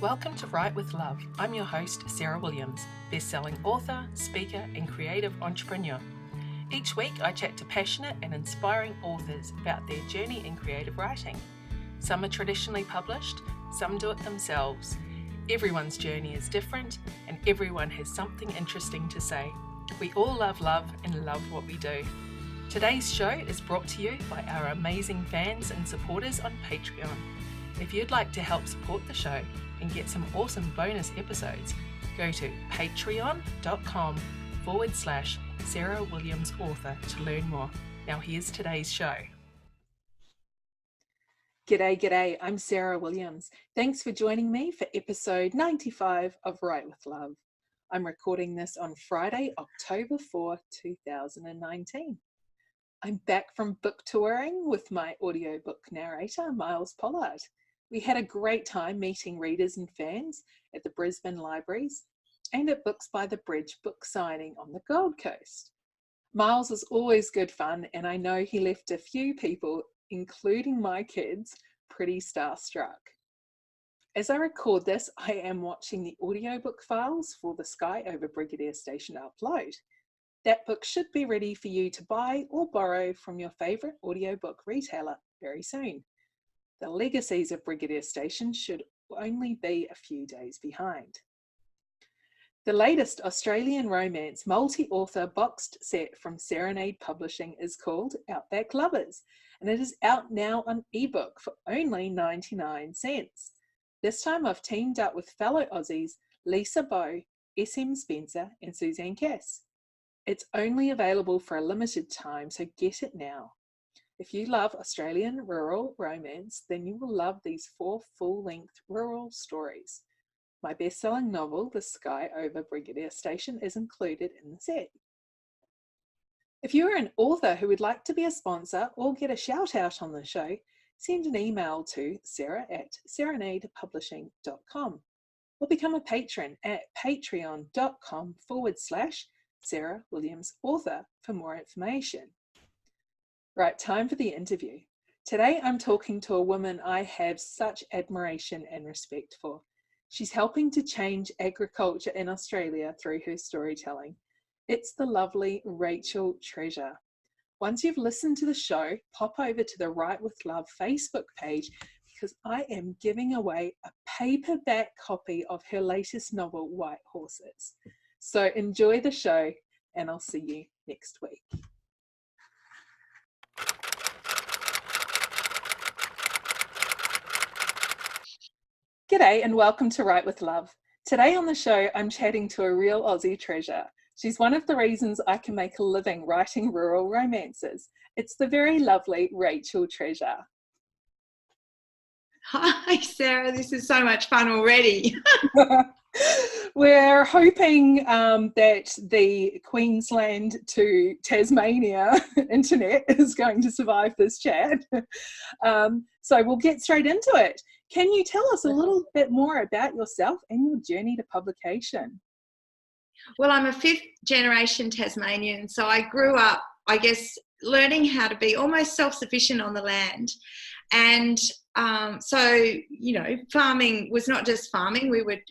Welcome to Write with Love. I'm your host, Sarah Williams, best-selling author, speaker, and creative entrepreneur. Each week, I chat to passionate and inspiring authors about their journey in creative writing. Some are traditionally published, some do it themselves. Everyone's journey is different, and everyone has something interesting to say. We all love love and love what we do. Today's show is brought to you by our amazing fans and supporters on Patreon. If you'd like to help support the show and get some awesome bonus episodes, go to patreon.com/Sarah Williams Author to learn more. Now here's today's show. G'day, I'm Sarah Williams. Thanks for joining me for episode 95 of Write with Love. I'm recording this on Friday, October 4, 2019. I'm back from book touring with my audiobook narrator, Miles Pollard. We had a great time meeting readers and fans at the Brisbane Libraries and at Books by the Bridge book signing on the Gold Coast. Miles is always good fun, and I know he left a few people, including my kids, pretty starstruck. As I record this, I am watching the audiobook files for the Sky Over Brigadier Station upload. That book should be ready for you to buy or borrow from your favourite audiobook retailer very soon. The Legacies of Brigadier Station should only be a few days behind. The latest Australian romance multi-author boxed set from Serenade Publishing is called Outback Lovers, and it is out now on ebook for only 99 cents. This time I've teamed up with fellow Aussies Lisa Bow, SM Spencer and Suzanne Cass. It's only available for a limited time, so get it now. If you love Australian rural romance, then you will love these 4 full-length rural stories. My best-selling novel, The Sky Over Brigadier Station, is included in the set. If you are an author who would like to be a sponsor or get a shout-out on the show, send an email to sarah@serenadepublishing.com or become a patron at patreon.com/Sarah Williams Author for more information. Right, time for the interview. Today I'm talking to a woman I have such admiration and respect for. She's helping to change agriculture in Australia through her storytelling. It's the lovely Rachael Treasure. Once you've listened to the show, pop over to the Write with Love Facebook page because I am giving away a paperback copy of her latest novel, White Horses. So enjoy the show, and I'll see you next week. G'day and welcome to Write with Love. Today on the show, I'm chatting to a real Aussie treasure. She's one of the reasons I can make a living writing rural romances. It's the very lovely Rachael Treasure. Hi, Sarah. This is so much fun already. We're hoping that the Queensland to Tasmania internet is going to survive this chat. So we'll get straight into it. Can you tell us a little bit more about yourself and your journey to publication? Well, I'm a 5th generation Tasmanian, so I grew up, I guess, learning how to be almost self-sufficient on the land. And farming was not just farming. We were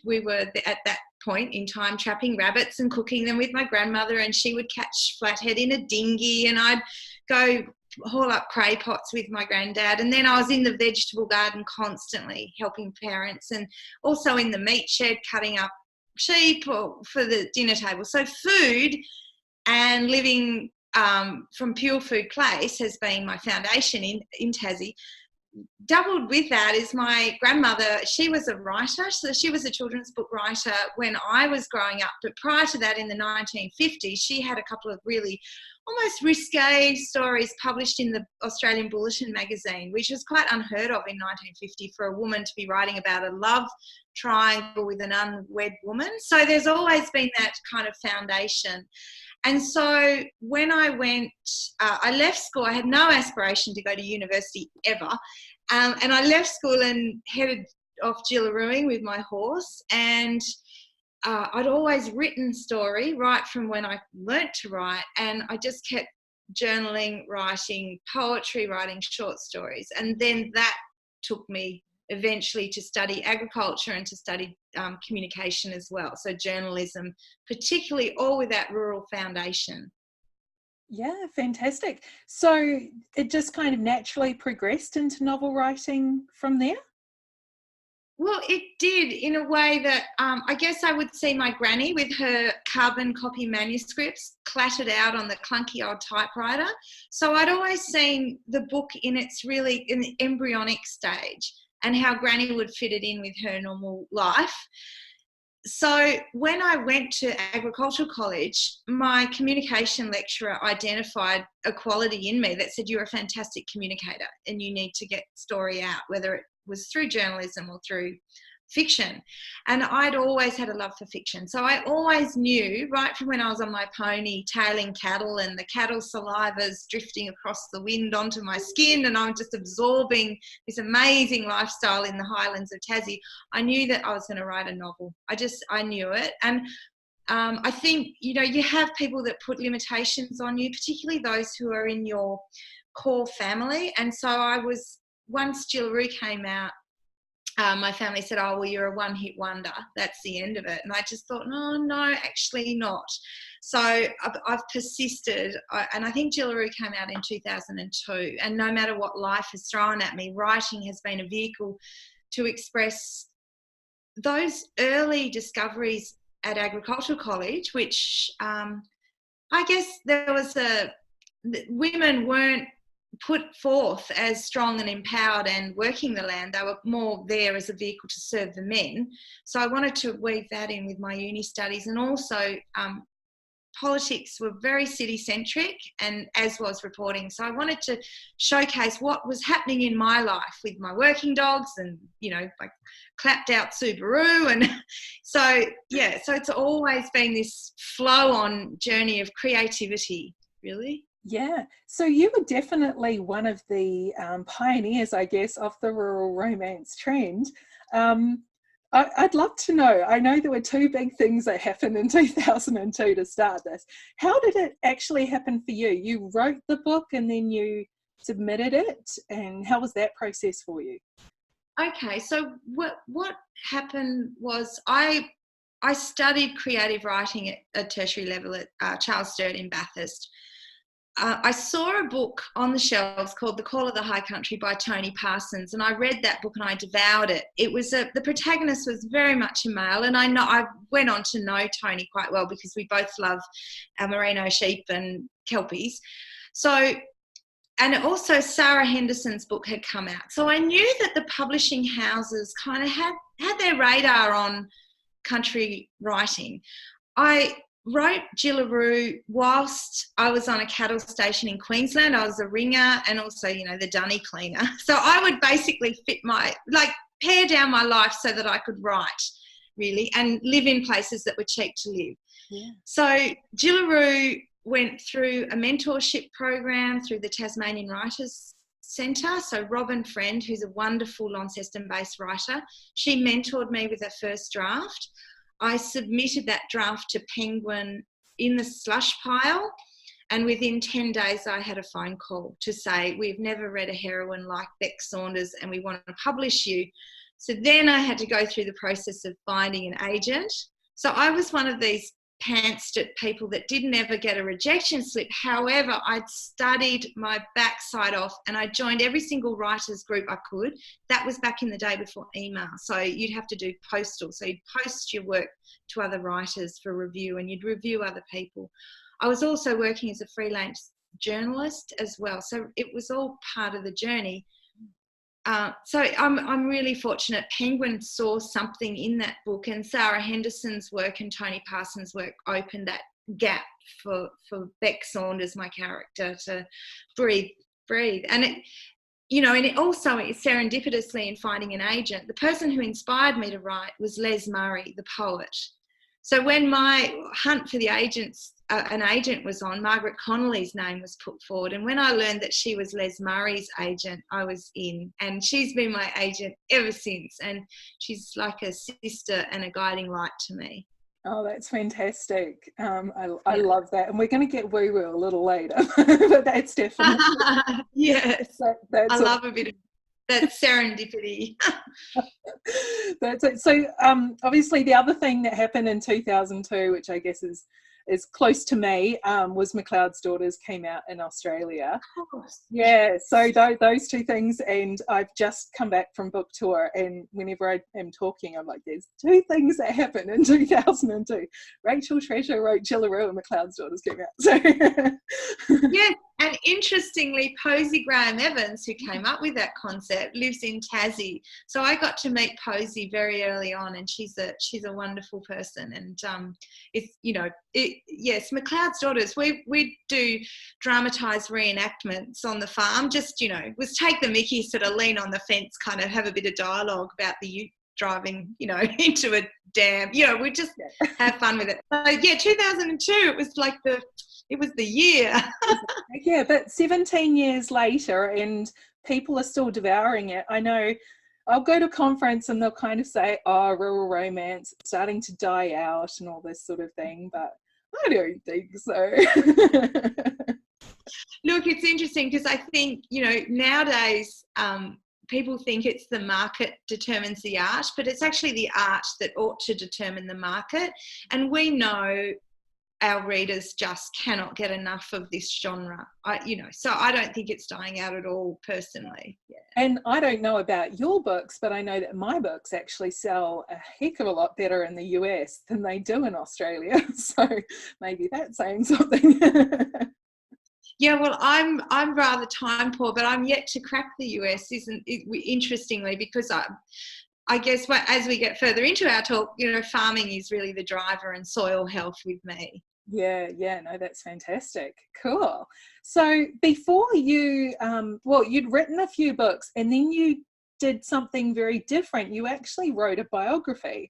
at that point in time trapping rabbits and cooking them with my grandmother, and she would catch flathead in a dinghy, and I'd go haul up cray pots with my granddad. And then I was in the vegetable garden constantly helping parents, and also in the meat shed cutting up sheep for the dinner table. So food and living from Pure Food Place has been my foundation in Tassie. Doubled with that is my grandmother. She was a writer, so she was a children's book writer when I was growing up. But prior to that, in the 1950s, she had a couple of really almost risque stories published in the Australian Bulletin magazine, which was quite unheard of in 1950 for a woman to be writing about a love triangle with an unwed woman. So there's always been that kind of foundation. And so when I I left school. I had no aspiration to go to university ever. And I left school and headed off Jillarooing with my horse. And I'd always written story right from when I learnt to write. And I just kept journaling, writing poetry, writing short stories. And then that took me eventually to study agriculture and to study communication as well. So journalism, particularly all with that rural foundation. Yeah, fantastic. So it just kind of naturally progressed into novel writing from there? Well, it did, in a way that I guess I would see my granny with her carbon copy manuscripts clattered out on the clunky old typewriter. So I'd always seen the book in the embryonic stage, and how granny would fit it in with her normal life. So when I went to agricultural college, my communication lecturer identified a quality in me that said, you're a fantastic communicator and you need to get story out, whether it was through journalism or through fiction. And I'd always had a love for fiction. So I always knew, right from when I was on my pony tailing cattle and the cattle saliva's drifting across the wind onto my skin, and I'm just absorbing this amazing lifestyle in the highlands of Tassie, I knew that I was going to write a novel. I knew it. And I think, you have people that put limitations on you, particularly those who are in your core family. And so once Jillaroo came out, my family said, oh, well, you're a one-hit wonder. That's the end of it. And I just thought, no, actually not. So I've persisted. And I think Jillaroo came out in 2002. And no matter what life has thrown at me, writing has been a vehicle to express those early discoveries at agricultural college, which I guess women weren't put forth as strong and empowered and working the land. They were more there as a vehicle to serve the men. So I wanted to weave that in with my uni studies. And also politics were very city-centric, and as was reporting. So I wanted to showcase what was happening in my life with my working dogs and, like clapped out Subaru. And so it's always been this flow-on journey of creativity, really. Yeah, so you were definitely one of the pioneers, I guess, of the rural romance trend. I'd love to know, I know there were two big things that happened in 2002 to start this. How did it actually happen for you? You wrote the book and then you submitted it, and how was that process for you? Okay, so what happened was I studied creative writing at a tertiary level at Charles Sturt in Bathurst. I saw a book on the shelves called The Call of the High Country by Tony Parsons, and I read that book and I devoured it. It was the protagonist was very much a male, and I went on to know Tony quite well because we both love our merino sheep and kelpies. So, and also Sarah Henderson's book had come out. So I knew that the publishing houses kind of had their radar on country writing. I wrote Jillaroo whilst I was on a cattle station in Queensland. I was a ringer and also, the dunny cleaner. So I would basically pare down my life so that I could write, really, and live in places that were cheap to live. Yeah. So Jillaroo went through a mentorship program through the Tasmanian Writers Centre. So Robin Friend, who's a wonderful Launceston-based writer, she mentored me with her first draft. I submitted that draft to Penguin in the slush pile, and within 10 days I had a phone call to say, we've never read a heroine like Beck Saunders and we want to publish you. So then I had to go through the process of finding an agent. So I was one of these pantsed people that didn't ever get a rejection slip. However, I'd studied my backside off and I joined every single writers group I could. That was back in the day before email. So you'd have to do postal. So you'd post your work to other writers for review and you'd review other people. I was also working as a freelance journalist as well. So it was all part of the journey. So I'm really fortunate. Penguin saw something in that book, and Sarah Henderson's work and Tony Parsons' work opened that gap for Beck Saunders, my character, to breathe. And it also serendipitously in finding an agent. The person who inspired me to write was Les Murray, the poet. So when my hunt for an agent was on, Margaret Connolly's name was put forward. And when I learned that she was Les Murray's agent, I was in. And she's been my agent ever since. And she's like a sister and a guiding light to me. Oh, that's fantastic. I love that. And we're going to get woo-woo a little later. But that's definitely... Yes. That's I love a bit of... That's serendipity. That's it. So obviously the other thing that happened in 2002, which I guess is close to me, was McLeod's Daughters came out in Australia. Of course. Yeah, so those two things, and I've just come back from book tour, and whenever I am talking, I'm like, there's two things that happened in 2002. Rachael Treasure wrote Jillaroo and McLeod's Daughters came out. So Yes, and interestingly, Posy Graham-Evans, who came up with that concept, lives in Tassie. So I got to meet Posy very early on, and she's a wonderful person. And it's, you know, yes, McLeod's Daughters, we do dramatised reenactments on the farm. Just, you know, was take the mickey, sort of lean on the fence, kind of have a bit of dialogue about the ute driving, you know, into a dam. You know, we just have fun with it. So yeah, 2002, it was like it was the year. Yeah, but 17 years later and people are still devouring it. I know I'll go to a conference and they'll kind of say, oh, rural romance starting to die out and all this sort of thing, but I don't think so. Look, it's interesting because I think, you know, nowadays people think it's the market determines the art, but it's actually the art that ought to determine the market. And we know our readers just cannot get enough of this genre, so I don't think it's dying out at all, personally. Yeah. And I don't know about your books, but I know that my books actually sell a heck of a lot better in the US than they do in Australia. So maybe that's saying something. Yeah, well, I'm rather time poor, but I'm yet to crack the US, interestingly, because I guess as we get further into our talk, you know, farming is really the driver and soil health with me. Yeah, no, that's fantastic. Cool. So before you, you'd written a few books and then you did something very different. You actually wrote a biography.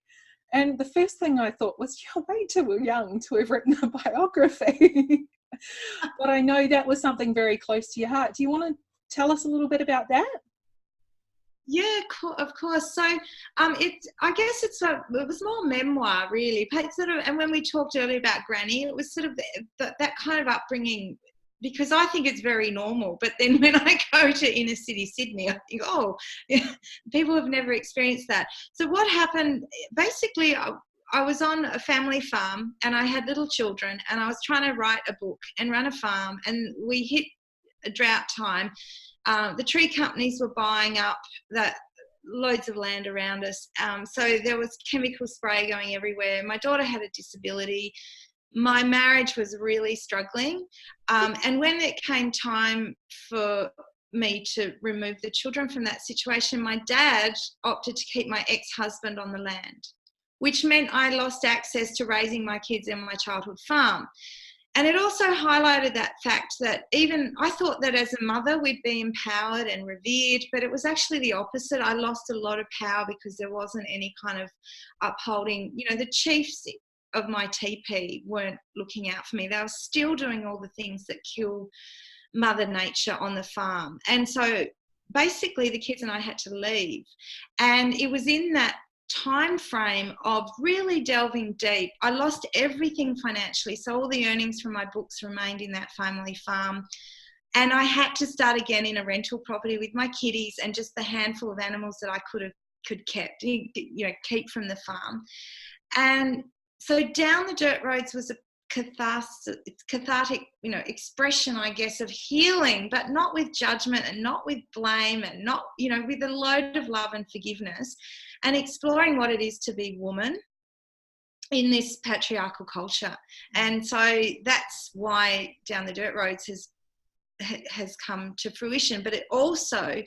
And the first thing I thought was, you're way too young to have written a biography. But I know that was something very close to your heart. Do you want to tell us a little bit about that? Yeah, of course. So I guess it was more memoir, really. And when we talked earlier about Granny, it was sort of that kind of upbringing, because I think it's very normal. But then when I go to inner city Sydney, I think, oh, yeah, people have never experienced that. So what happened, basically, I was on a family farm and I had little children and I was trying to write a book and run a farm, and we hit a drought time. The tree companies were buying up loads of land around us. So there was chemical spray going everywhere. My daughter had a disability. My marriage was really struggling. And when it came time for me to remove the children from that situation, my dad opted to keep my ex-husband on the land, which meant I lost access to raising my kids in my childhood farm. And it also highlighted that fact that even I thought that as a mother we'd be empowered and revered, but it was actually the opposite. I lost a lot of power because there wasn't any kind of upholding. You know, the chiefs of my TP weren't looking out for me. They were still doing all the things that kill Mother Nature on the farm. And so basically the kids and I had to leave. And it was in that time frame of really delving deep. I lost everything financially, so all the earnings from my books remained in that family farm, and I had to start again in a rental property with my kiddies and just the handful of animals that I could keep from the farm. And so Down the Dirt Roads was a cathartic, expression, I guess, of healing, but not with judgment and not with blame and not, with a load of love and forgiveness, and exploring what it is to be woman in this patriarchal culture. And so that's why Down the Dirt Roads has come to fruition. But it also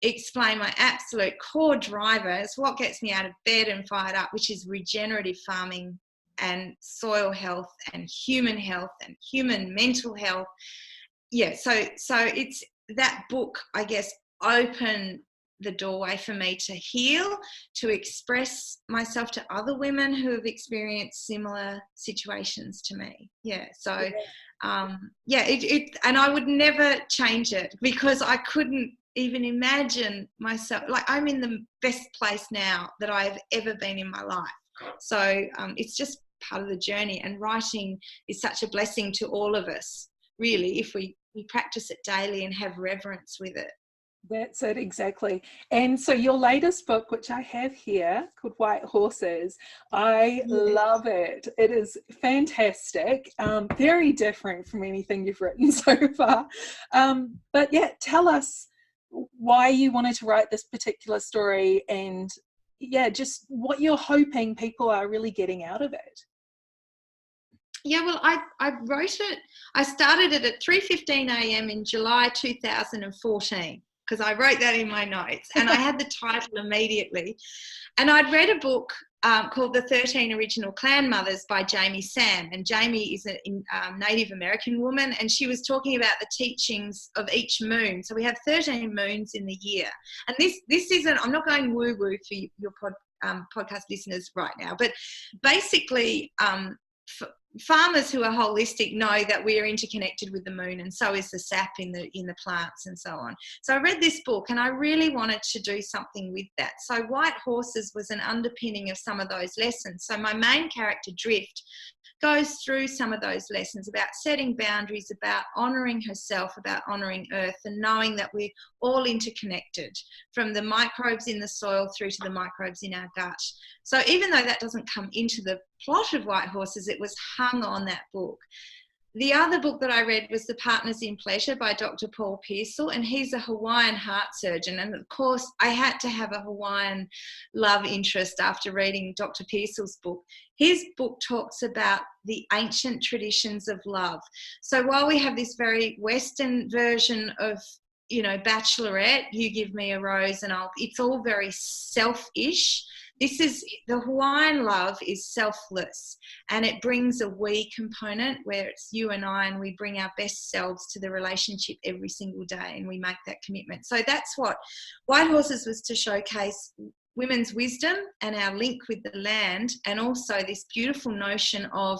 explained my absolute core driver. It's what gets me out of bed and fired up, which is regenerative farming and soil health and human mental health. Yeah, so it's that book, I guess, opened the doorway for me to heal, to express myself to other women who have experienced similar situations to me. Yeah, so and I would never change it, because I couldn't even imagine myself, like, I'm in the best place now that I've ever been in my life. So it's just part of the journey, and writing is such a blessing to all of us, really, if we practice it daily and have reverence with it. That's it, exactly. And so your latest book, which I have here, called White Horses, I Yes. love it. It is fantastic, very different from anything you've written so far. But yeah, tell us why you wanted to write this particular story, and yeah, just what you're hoping people are really getting out of it. Yeah, well, I wrote it. I started it at 3:15 a.m. in July 2014 because I wrote that in my notes, and I had the title immediately. And I'd read a book called The 13 Original Clan Mothers by Jamie Sam. And Jamie is a Native American woman, and she was talking about the teachings of each moon. So we have 13 moons in the year. And this isn't, I'm not going woo-woo for your podcast listeners right now, but basically farmers who are holistic know that we are interconnected with the moon, and so is the sap in the plants and so on. So I read this book and I really wanted to do something with that. So White Horses was an underpinning of some of those lessons. So my main character, Drift, goes through some of those lessons about setting boundaries, about honouring herself, about honouring earth, and knowing that we're all interconnected, from the microbes in the soil through to the microbes in our gut. So even though that doesn't come into the plot of White Horses, it was hung on that book. The other book that I read was The Partners in Pleasure by Dr. Paul Piersol, and he's a Hawaiian heart surgeon. And of course, I had to have a Hawaiian love interest after reading Dr. Piersol's book. His book talks about the ancient traditions of love. So while we have this very Western version of, you know, bachelorette, you give me a rose and it's all very selfish. This is, the Hawaiian love is selfless, and it brings a we component where it's you and I, and we bring our best selves to the relationship every single day, and we make that commitment. So that's what White Horses was to showcase: women's wisdom and our link with the land, and also this beautiful notion of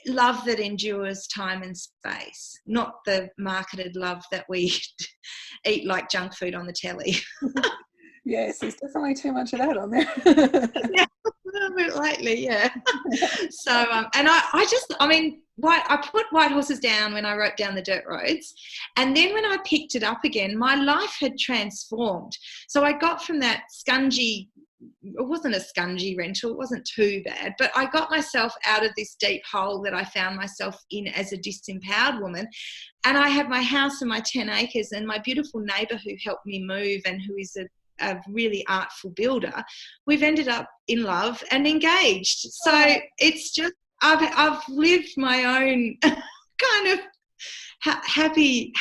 love that endures time and space, not the marketed love that we eat like junk food on the telly. Yes, there's definitely too much of that on there. Yeah, a little bit lately, yeah. So, and I put White Horses down when I wrote down The Dirt Roads, and then when I picked it up again, my life had transformed. So I got from that scungy, it wasn't a scungy rental, it wasn't too bad, but I got myself out of this deep hole that I found myself in as a disempowered woman. And I had my house and my 10 acres and my beautiful neighbour who helped me move, and who is a really artful builder. We've ended up in love and engaged. So it's just, I've lived my own kind of happy,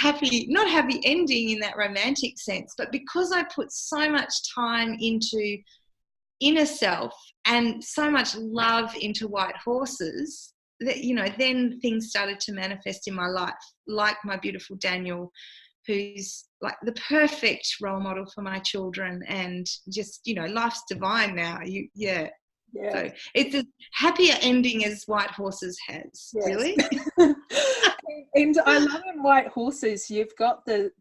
not happy ending in that romantic sense, but because I put so much time into inner self and so much love into White Horses, that, you know, then things started to manifest in my life, like my beautiful Daniel, who's like the perfect role model for my children, and just, you know, life's divine now. Yeah. So it's a happier ending as White Horses has. Yes. Really. And I love in White Horses, you've got the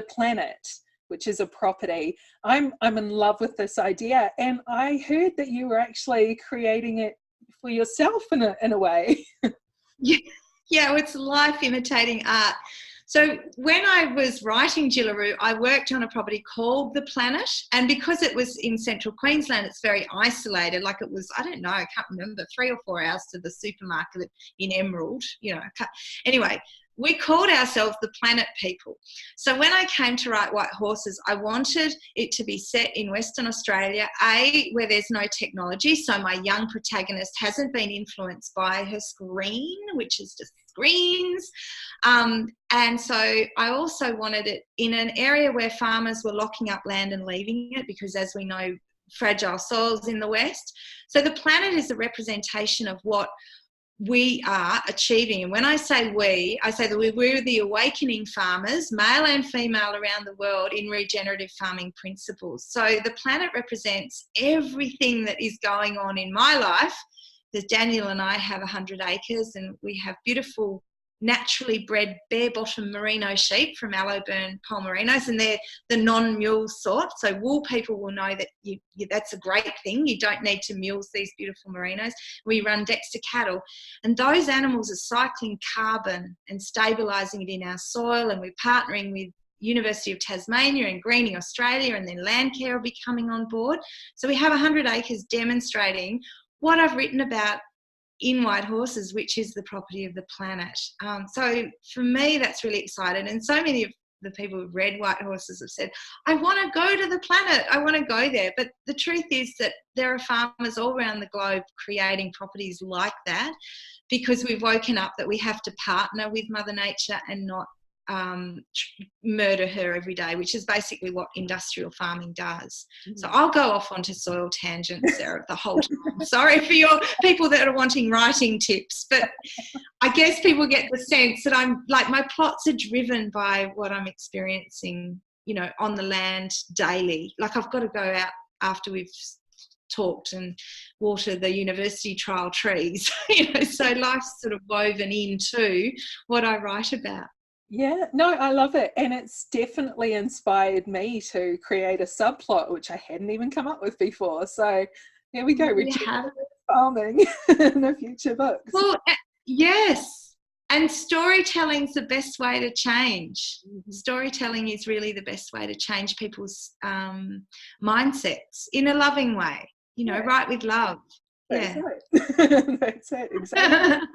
planet, which is a property. I'm in love with this idea, and I heard that you were actually creating it for yourself in a way. Yeah, it's life imitating art. So when I was writing Jillaroo, I worked on a property called The Planet, and because it was in central Queensland, it's very isolated. Like, it was, I don't know, I can't remember, 3 or 4 hours to the supermarket in Emerald, you know. Anyway, we called ourselves the Planet People. So when I came to write White Horses, I wanted it to be set in Western Australia, where there's no technology, so my young protagonist hasn't been influenced by her screen, which is just screens. And so I also wanted it in an area where farmers were locking up land and leaving it, because, as we know, fragile soils in the West. So the planet is a representation of what we are achieving. And when I say we, I say that we're the awakening farmers, male and female, around the world in regenerative farming principles. So the planet represents everything that is going on in my life. There's Daniel and I have 100 acres, and we have beautiful naturally bred bare-bottom merino sheep from Allowburn Palmerinos, and they're the non-mule sort. So wool people will know that that's a great thing. You don't need to mules these beautiful merinos. We run Dexter cattle, and those animals are cycling carbon and stabilising it in our soil, and we're partnering with, University of Tasmania and Greening Australia, and then Landcare will be coming on board. So we have 100 acres demonstrating what I've written about in White Horses, which is the property of the planet. So for me, that's really exciting. And so many of the people who've read White Horses have said, I want to go to the planet, I want to go there. But the truth is that there are farmers all around the globe creating properties like that, because we've woken up that we have to partner with Mother Nature and not murder her every day, which is basically what industrial farming does. So I'll go off onto soil tangents, Sarah, the whole time. Sorry for your people that are wanting writing tips, but I guess people get the sense that I'm like, my plots are driven by what I'm experiencing, you know, on the land daily. Like I've got to go out after we've talked and water the university trial trees, you know, so life's sort of woven into what I write about. Yeah, no, I love it. And it's definitely inspired me to create a subplot, which I hadn't even come up with before. So here we go, regenerative farming in the future books. Well, yes. And storytelling's the best way to change. Storytelling is really the best way to change people's mindsets in a loving way, you know, right with love. That's it. That's it, exactly.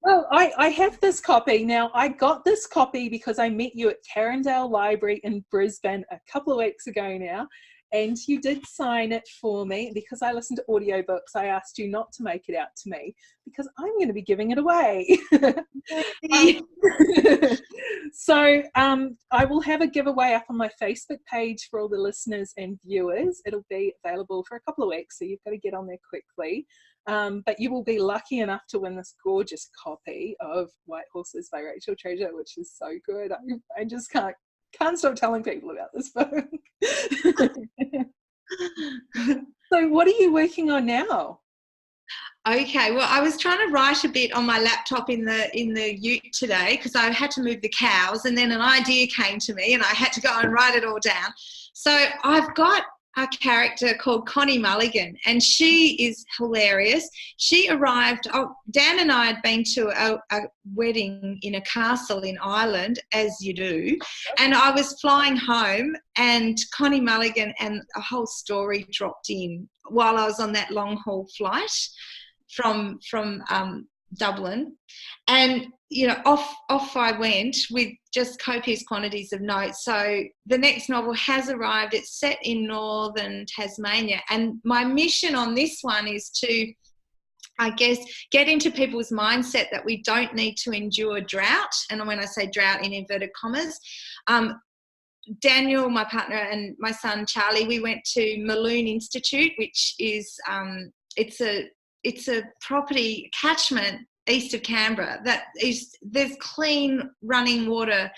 Well, I have this copy. Now, I got this copy because I met you at Carindale Library in Brisbane a couple of weeks ago now, and you did sign it for me. Because I listen to audiobooks, I asked you not to make it out to me because I'm going to be giving it away. So I will have a giveaway up on my Facebook page for all the listeners and viewers. It'll be available for a couple of weeks, so you've got to get on there quickly. But you will be lucky enough to win this gorgeous copy of White Horses by Rachael Treasure, which is so good. I just can't stop telling people about this book. So what are you working on now? Okay, well, I was trying to write a bit on my laptop in the ute today because I had to move the cows, and then an idea came to me and I had to go and write it all down. So I've got a character called Connie Mulligan, and she is hilarious. She arrived, Dan and I had been to a wedding in a castle in Ireland, as you do, and I was flying home and Connie Mulligan and a whole story dropped in while I was on that long haul flight from Dublin, and you know, off I went with just copious quantities of notes. So the next novel has arrived. It's set in northern Tasmania, and my mission on this one is to, I guess, get into people's mindset that we don't need to endure drought. And when I say drought in inverted commas, Daniel, my partner, and my son Charlie, we went to Maloon Institute, which is it's a property catchment east of Canberra there's clean running water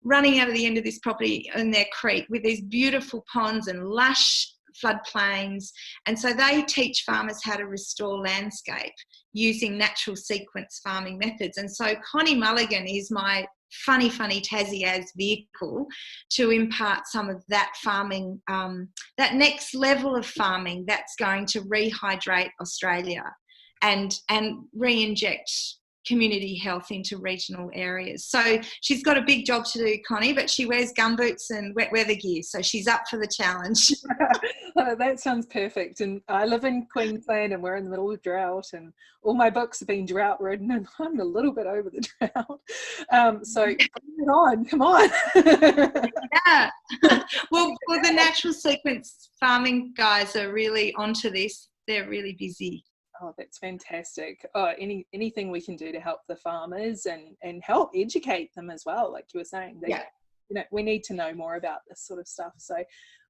running out of the end of this property in their creek with these beautiful ponds and lush floodplains. And so they teach farmers how to restore landscape using natural sequence farming methods. And so Connie Mulligan is my funny Tassie as vehicle to impart some of that farming, that next level of farming that's going to rehydrate Australia and re-inject community health into regional areas. So she's got a big job to do, Connie, but she wears gumboots and wet weather gear, so she's up for the challenge. Oh, that sounds perfect. And I live in Queensland and we're in the middle of drought, and all my books have been drought ridden and I'm a little bit over the drought. So bring it on, come on. Yeah. Well, the natural sequence farming guys are really onto this. They're really busy. Oh, that's fantastic. Anything we can do to help the farmers and help educate them as well, like you were saying. You know, we need to know more about this sort of stuff. So,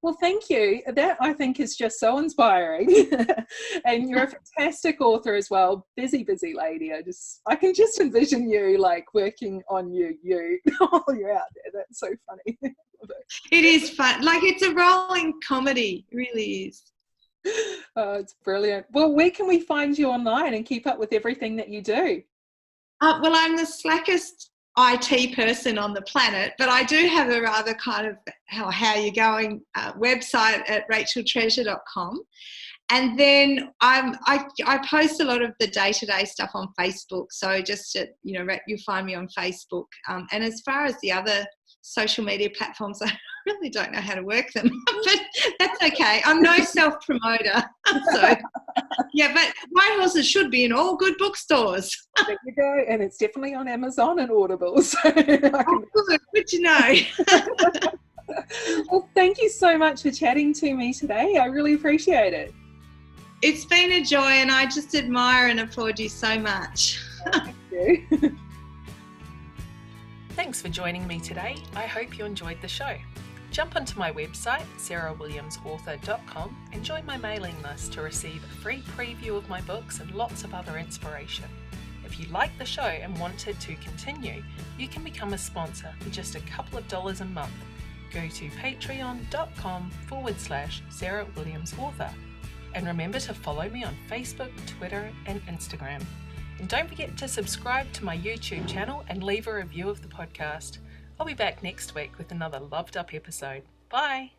well, thank you. That, I think, is just so inspiring. And you're a fantastic author as well. Busy lady. I can just envision you like working on you while you're out there. That's so funny. It is fun. Like, it's a rolling comedy. It really is. Oh, it's brilliant. Well, where can we find you online and keep up with everything that you do? Well, I'm the slackest IT person on the planet, but I do have a rather kind of how you're going website at racheltreasure.com. And then I post a lot of the day-to-day stuff on Facebook. So just, you'll find me on Facebook. And as far as the other social media platforms. I really don't know how to work them, but that's okay. I'm no self-promoter. So, yeah, but White Horses should be in all good bookstores. There you go. And it's definitely on Amazon and Audible. So Good to know. Well, thank you so much for chatting to me today. I really appreciate it. It's been a joy, and I just admire and applaud you so much. Thank you. Thanks for joining me today. I hope you enjoyed the show. Jump onto my website, sarahwilliamsauthor.com, and join my mailing list to receive a free preview of my books and lots of other inspiration. If you like the show and want it to continue, you can become a sponsor for just a couple of dollars a month. Go to patreon.com/sarahwilliamsauthor. And remember to follow me on Facebook, Twitter, and Instagram. And don't forget to subscribe to my YouTube channel and leave a review of the podcast. I'll be back next week with another loved up episode. Bye!